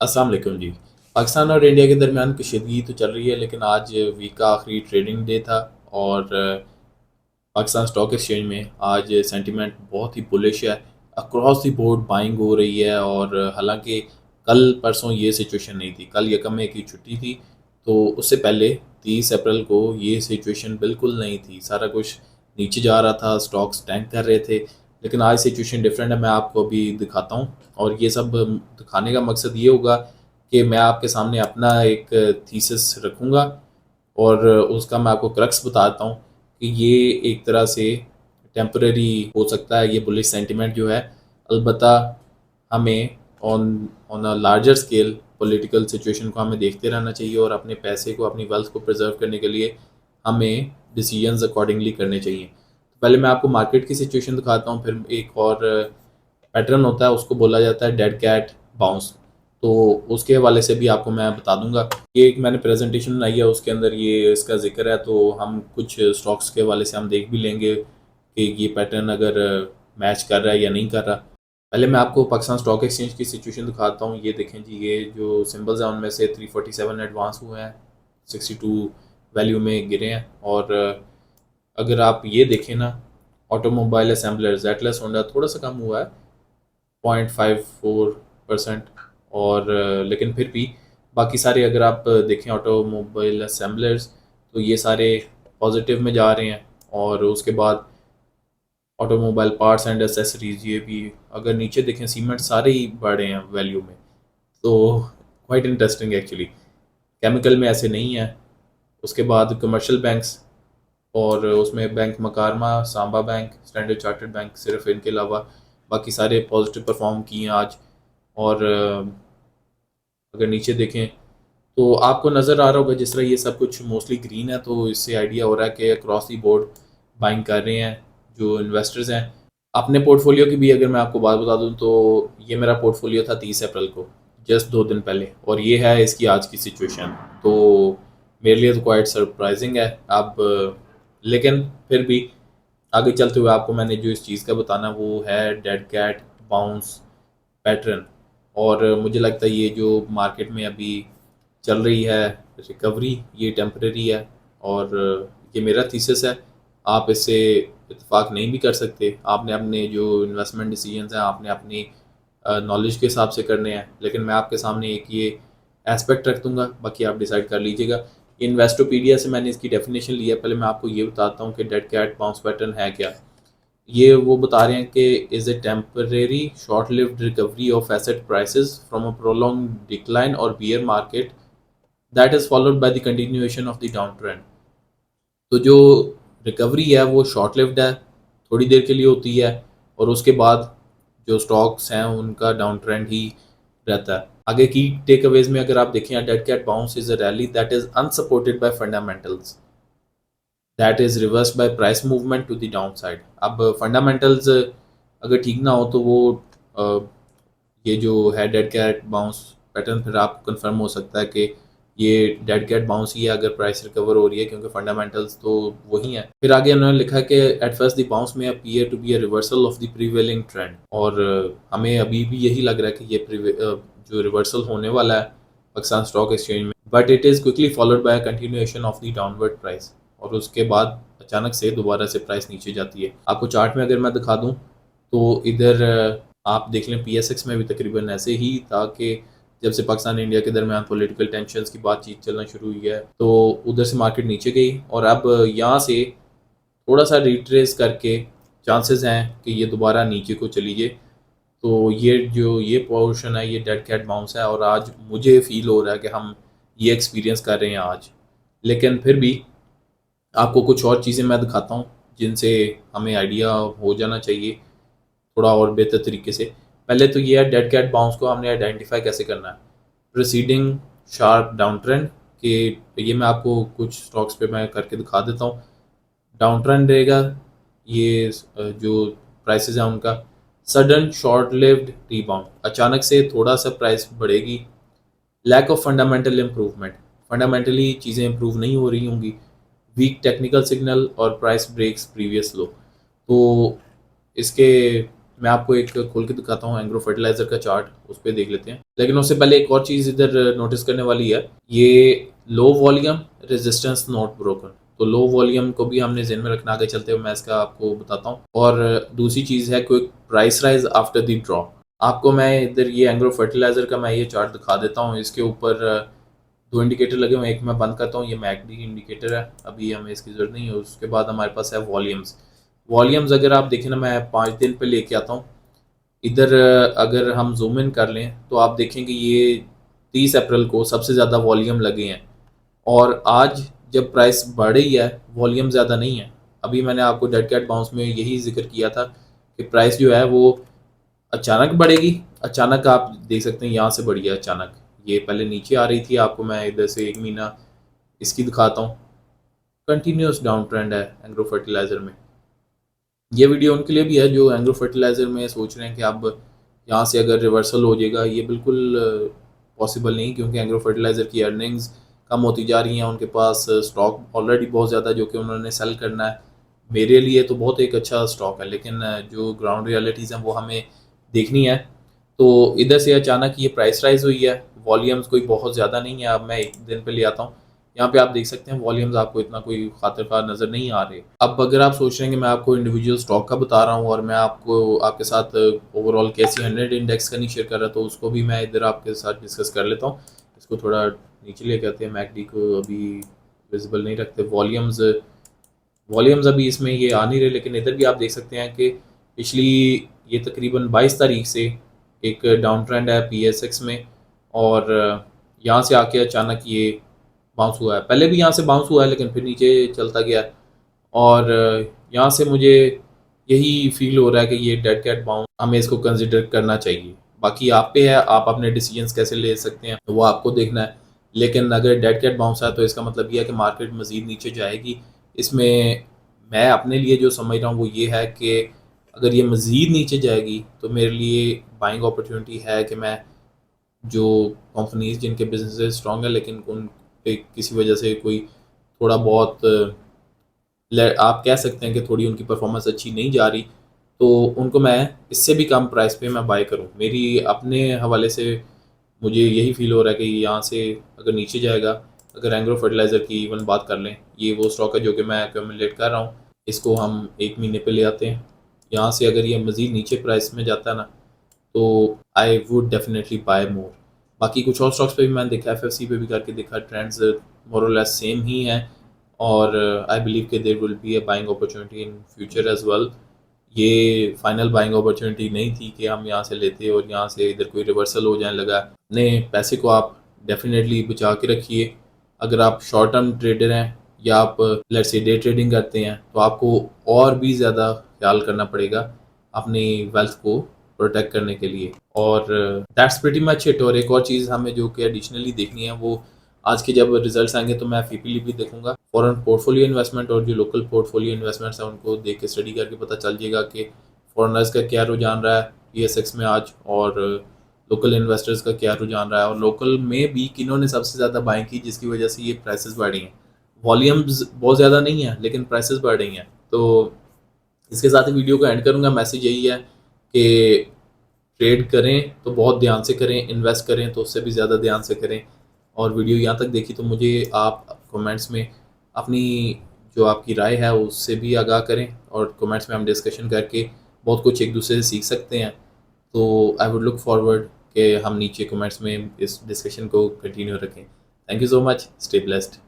अस्सलाम वालेकुम जी। पाकिस्तान और इंडिया के दरमियान कशीदगी तो चल रही है, लेकिन आज वीक का आखिरी ट्रेडिंग डे था और पाकिस्तान स्टॉक एक्सचेंज में आज सेंटीमेंट बहुत ही बुलिश है। अक्रॉस द बोर्ड बाइंग हो रही है और हालांकि कल परसों ये सिचुएशन नहीं थी। कल यकम की छुट्टी थी, तो उससे पहले 30 अप्रैल को ये सिचुएशन बिल्कुल नहीं थी। सारा कुछ नीचे जा रहा था, स्टॉक्स टैंक कर रहे थे। लेकिन आज सिचुएशन डिफरेंट है, मैं आपको अभी दिखाता हूँ। और ये सब दिखाने का मकसद ये होगा कि मैं आपके सामने अपना एक थीसिस रखूँगा और उसका मैं आपको क्रक्स बताता हूँ कि ये एक तरह से टेम्परेरी हो सकता है, ये बुलिश सेंटिमेंट जो है। अलबत्ता हमें on on a larger scale political situation को हमें देखते रहना चाहिए और अपने पैसे को, अपनी वेल्थ को प्रिजर्व करने के लिए हमें डिसीजंस अकॉर्डिंगली करने चाहिए। तो पहले मैं आपको मार्केट की सिचुएशन दिखाता हूँ, फिर एक और पैटर्न होता है, उसको बोला जाता है डेड कैट बाउंस। तो उसके हवाले से भी आपको मैं बता दूंगा। ये एक मैंने प्रेजेंटेशन बनाई है, उसके अंदर ये इसका जिक्र है, तो हम कुछ स्टॉक्स के हवाले से हम देख भी लेंगे कि ये पैटर्न अगर मैच कर रहा है या नहीं कर रहा। पहले मैं आपको पाकिस्तान स्टॉक एक्सचेंज की सिचुएशन दिखाता हूँ। ये देखें जी, ये जो सिंबल्स हैं उनमें से 347 एडवांस हुए हैं, 62 वैल्यू में गिरे हैं। और अगर आप ये देखें ना, ऑटोमोबाइल असेंबलर्स एटलस होंडा थोड़ा सा कम हुआ है, 0.54%। और लेकिन फिर भी बाकी सारे अगर आप देखें ऑटोमोबाइल असेंबलर्स, तो ये सारे पॉजिटिव में जा रहे हैं। और उसके बाद ऑटोमोबाइल पार्ट्स एंड एसेसरीज, ये भी अगर नीचे देखें, सीमेंट सारे ही बढ़े हैं वैल्यू में। तो क्वाइट इंटरेस्टिंग एक्चुअली। केमिकल में ऐसे नहीं है। उसके बाद कमर्शियल बैंक्स, और उसमें बैंक मकारमा, Samba bank, standard chartered bank, सिर्फ इनके अलावा बाकी सारे पॉजिटिव परफॉर्म किए हैं आज। और अगर नीचे देखें तो आपको नज़र आ रहा होगा, जिस तरह ये सब कुछ मोस्टली ग्रीन है, तो इससे आइडिया हो रहा है कि अक्रॉस दी बोर्ड बाइंग कर रहे हैं जो इन्वेस्टर्स हैं। अपने पोर्टफोलियो की भी अगर मैं आपको बात बता दूं, तो ये मेरा पोर्टफोलियो था 30 अप्रैल को, जस्ट 2 दिन पहले, और ये है इसकी आज की सिचुएशन। तो मेरे लिए तो क्वाइट सरप्राइजिंग है अब। लेकिन फिर भी आगे चलते हुए आपको मैंने जो इस चीज़ का बताना, वो है डेड कैट बाउंस पैटर्न। और मुझे लगता है ये जो मार्केट में अभी चल रही है रिकवरी, ये टेम्परेरी है। और ये मेरा थीसिस है। आप इससे इत्तेफाक नहीं भी कर सकते। आपने अपने जो इन्वेस्टमेंट डिसीजंस हैं, आपने अपनी नॉलेज के हिसाब से करने हैं। लेकिन मैं आपके सामने एक ये एस्पेक्ट रख दूंगा, बाकी आप डिसाइड कर लीजिएगा। इन्वेस्टोपीडिया से मैंने इसकी डेफिनेशन ली है। पहले मैं आपको ये बताता हूँ कि डेड कैट बाउंस पैटर्न है क्या। ये वो बता रहे हैं कि is a temporary short lived recovery of asset prices from a prolong decline और bear market that is followed by the continuation of the down trend. तो जो रिकवरी है वो शॉर्ट लिव्ड है, थोड़ी देर के लिए होती है, और उसके बाद जो स्टॉक्स हैं उनका डाउन ट्रेंड ही रहता है। आगे की टेक अवेज में अगर आप देखें, dead cat bounce is a rally that is unsupported by fundamentals that is reversed by price movement to the down side. अब फंडामेंटल्स अगर ठीक ना हो तो वो अ, ये जो है डेड कैट बाउंस पैटर्न, फिर आपको कंफर्म हो सकता है कि ये डेड कैट बाउंस ही है अगर प्राइस रिकवर हो रही है, क्योंकि फंडामेंटल्स तो वही हैं। फिर आगे उन्होंने लिखा है कि at first the bounce may appear to be a reversal of the prevailing trend. और हमें अभी भी यही लग रहा है कि ये जो रिवर्सल होने वाला है पाकिस्तान स्टॉक एक्सचेंज में, but it is quickly followed by continuation of the downward price. और उसके बाद अचानक से दोबारा से प्राइस नीचे जाती है। आपको चार्ट में अगर मैं दिखा दूँ, तो इधर आप देख लें, PSX में भी तकरीबन ऐसे ही था कि जब से पाकिस्तान इंडिया के दरमियान पॉलिटिकल टेंशन्स की बातचीत चलना शुरू हुई है, तो उधर से मार्केट नीचे गई। और अब यहाँ से थोड़ा सा रिट्रेस करके चांसेस हैं कि ये दोबारा नीचे को चली जाए। तो ये जो ये पोर्शन है, ये डेड कैट बाउंस है, और आज मुझे फील हो रहा है कि हम ये एक्सपीरियंस कर रहे हैं आज। लेकिन फिर भी आपको कुछ और चीज़ें मैं दिखाता हूँ जिनसे हमें आइडिया हो जाना चाहिए थोड़ा और बेहतर तरीके से। पहले तो ये है, डेड कैट बाउंस को हमने आइडेंटिफाई कैसे करना है। प्रोसीडिंग शार्प डाउन ट्रेंड के, ये मैं आपको कुछ स्टॉक्स पे मैं करके दिखा देता हूँ। डाउन ट्रेंड रहेगा ये, जो प्राइसेस हैं उनका। सडन शॉर्ट लिव्ड रीबाउंड, अचानक से थोड़ा सा प्राइस बढ़ेगी। Lack of fundamental improvement, fundamentally चीज़ें इम्प्रूव नहीं हो रही होंगी। वीक टेक्निकल सिग्नल और प्राइस ब्रेक्स प्रीवियस लो। तो इसके मैं आपको एक खोल के दिखाता हूँ एंग्रो फर्टिलाइजर का चार्ट, उस पर देख लेते हैं। लेकिन उससे पहले एक और चीज़ इधर नोटिस करने वाली है, ये low volume resistance not broken. तो लो वॉल्यूम को भी हमने ज़हन में रखना, आगे चलते हुए मैं इसका आपको बताता हूँ। और दूसरी चीज़ है quick price rise after the drop. आपको मैं इधर ये एंग्रो फर्टिलाइजर का मैं ये चार्ट दिखा देता हूँ। इसके ऊपर दो इंडिकेटर लगे हुए हैं, एक मैं बंद करता हूँ, ये मैकडी इंडिकेटर है, अभी हमें इसकी ज़रूरत नहीं है। उसके बाद हमारे पास है वॉल्यूम्स। वॉल्यूम्स अगर आप देखें ना, मैं 5 दिन पे लेके आता हूँ इधर। अगर हम जूम इन कर लें तो आप देखेंगे ये 30 अप्रैल को सबसे ज़्यादा वॉल्यूम लगे हैं, और आज जब प्राइस बढ़ रही है वॉल्यूम ज़्यादा नहीं है। अभी मैंने आपको डेड कैट बाउंस में यही जिक्र किया था कि प्राइस जो है वो अचानक बढ़ेगी। अचानक आप देख सकते हैं यहाँ से बढ़ी है अचानक, ये पहले नीचे आ रही थी। आपको मैं इधर से 1 महीना इसकी दिखाता हूँ, कंटिन्यूस डाउन ट्रेंड है एंग्रो फर्टिलाइज़र में। ये वीडियो उनके लिए भी है जो एंग्रो फर्टिलाइज़र में सोच रहे हैं कि अब यहाँ से अगर रिवर्सल हो जाएगा। ये बिल्कुल पॉसिबल नहीं, क्योंकि एंग्रो फर्टिलाइज़र की अर्निंग्स कम होती जा रही हैं। उनके पास स्टॉक ऑलरेडी बहुत ज़्यादा जो कि उन्होंने सेल करना है। मेरे लिए तो बहुत एक अच्छा स्टॉक है, लेकिन जो ग्राउंड रियलिटीज़ हैं वो हमें देखनी है। तो इधर से अचानक ये प्राइस राइज हुई है, वॉल्यूम्स कोई बहुत ज़्यादा नहीं है। अब मैं 1 दिन पे ले आता हूँ, यहाँ पे आप देख सकते हैं वॉल्यूम्स आपको इतना कोई खातिर ख़ार नज़र नहीं आ रहे। अब अगर आप सोच रहे हैं कि मैं आपको इंडिविजुअल स्टॉक का बता रहा हूँ और मैं आपको आपके साथ ओवरऑल कैसी 100 इंडेक्स का नहीं शेयर कर रहा, तो उसको भी मैं इधर आपके साथ डिस्कस कर लेता हूँ। इसको थोड़ा नीचे लेके आते हैं, मैकडी को अभी विजिबल नहीं रखते। वॉल्यूम्स अभी इसमें ये आ नहीं रहे, लेकिन इधर भी आप देख सकते हैं कि पिछली ये तकरीबन 22 तारीख से एक डाउन ट्रेंड है PSX में, और यहाँ से आके अचानक ये बाउंस हुआ है। पहले भी यहाँ से बाउंस हुआ है लेकिन फिर नीचे चलता गया है, और यहाँ से मुझे यही फील हो रहा है कि ये डेड कैट बाउंस हमें इसको कंसिडर करना चाहिए। बाकी आप पे है, आप अपने डिसीजंस कैसे ले सकते हैं वो आपको देखना है। लेकिन अगर डेड कैट बाउंस है तो इसका मतलब ये है कि मार्केट मज़ीद नीचे जाएगी। इसमें मैं अपने लिए जो समझ रहा हूँ वो ये है कि अगर ये मज़ीद नीचे जाएगी तो मेरे लिए बाइंग अपॉर्चुनिटी है कि मैं जो कंपनीज जिनके बिजनेस स्ट्रॉन्ग है लेकिन उन पे किसी वजह से कोई थोड़ा बहुत आप कह सकते हैं कि थोड़ी उनकी परफॉर्मेंस अच्छी नहीं जा रही, तो उनको मैं इससे भी कम प्राइस पे मैं बाय करूं। मेरी अपने हवाले से मुझे यही फील हो रहा है कि यहाँ से अगर नीचे जाएगा, अगर एंग्रो फर्टिलाइज़र की इवन बात कर लें, ये वो स्टॉक है जो कि मैं एक्यूमुलेट कर रहा हूँ। इसको हम 1 महीने पे ले आते हैं, यहाँ से अगर ये मज़ीद नीचे प्राइस में जाता है ना, तो आई वुड डेफिनेटली बाय मोर। बाकी कुछ और स्टॉक्स पे भी मैंने देखा, FFC पे भी करके देखा, ट्रेंड्स मोर और लेस सेम ही हैं, और आई बिलीव कि there will be a buying opportunity in future as well. ये फाइनल बाइंग अपॉर्चुनिटी नहीं थी कि हम यहाँ से लेते और यहाँ से इधर कोई रिवर्सल हो जाने लगा। अपने पैसे को आप डेफिनेटली बचा के रखिए। अगर आप शॉर्ट टर्म ट्रेडर हैं या आप लेट्स से डे ट्रेडिंग करते हैं, तो आपको और भी ज़्यादा ख्याल करना पड़ेगा अपनी वेल्थ को प्रोटेक्ट करने के लिए। और दैट्स प्रीटी मच इट। और एक और चीज़ हमें जो कि एडिशनली देखनी है, वो आज के जब रिजल्ट्स आएंगे तो मैं FPL भी देखूंगा। फॉरेन पोर्टफोलियो इन्वेस्टमेंट और जो लोकल पोर्टफोलियो इन्वेस्टमेंट्स हैं उनको देख के स्टडी करके पता चल जाएगा कि फॉरेनर्स का क्या रुझान रहा है PSX में आज, और लोकल इन्वेस्टर्स का क्या रुझान रहा है, और लोकल में भी किन्होंने सबसे ज़्यादा बाइंग की जिसकी वजह से ये प्राइसेस बढ़ी हैं। वॉल्यूम्स बहुत ज़्यादा नहीं है लेकिन प्राइसेस बढ़ रही हैं। तो इसके साथ ही वीडियो को एंड करूँगा। मैसेज यही है कि ट्रेड करें तो बहुत ध्यान से करें, इन्वेस्ट करें तो उससे भी ज़्यादा ध्यान से करें। और वीडियो यहाँ तक देखी तो मुझे आप कमेंट्स में अपनी जो आपकी राय है उससे भी आगाह करें, और कमेंट्स में हम डिस्कशन करके बहुत कुछ एक दूसरे से सीख सकते हैं। तो आई वुड लुक फॉरवर्ड कि हम नीचे कमेंट्स में इस डिस्कशन को कंटिन्यू रखें। Thank you so much, stay blessed.